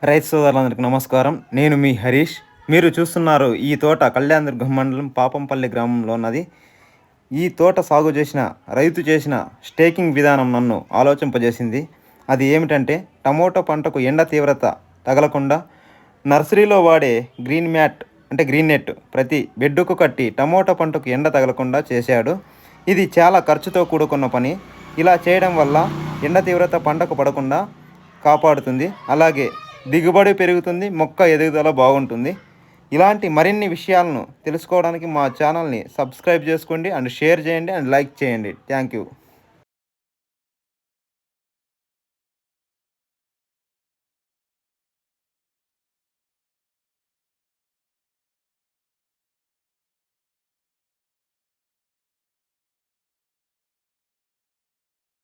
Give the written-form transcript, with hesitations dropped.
రైతు సోదరులందరికీ నమస్కారం. నేను మీ హరీష్. మీరు చూస్తున్నారు ఈ తోట కళ్యాణదుర్గం మండలం పాపంపల్లి గ్రామంలో ఉన్నది. ఈ తోట సాగు చేసిన రైతు చేసిన స్టేకింగ్ విధానం నన్ను ఆలోచింపజేసింది. అది ఏమిటంటే టమోటా పంటకు ఎండ తీవ్రత తగలకుండా నర్సరీలో వాడే గ్రీన్ నెట్ ప్రతి బెడ్డుకు కట్టి టమోటా పంటకు ఎండ తగలకుండా చేశాడు. ఇది చాలా ఖర్చుతో కూడుకున్న పని. ఇలా చేయడం వల్ల ఎండ తీవ్రత పంటకు పడకుండా కాపాడుతుంది. అలాగే దిగుబడి పెరుగుతుంది, మొక్క ఎదుగుదల బాగుంటుంది. ఇలాంటి మరిన్ని విషయాలను తెలుసుకోవడానికి మా ఛానల్ని సబ్స్క్రైబ్ చేసుకోండి అండ్ షేర్ చేయండి అండ్ లైక్ చేయండి. Thank you.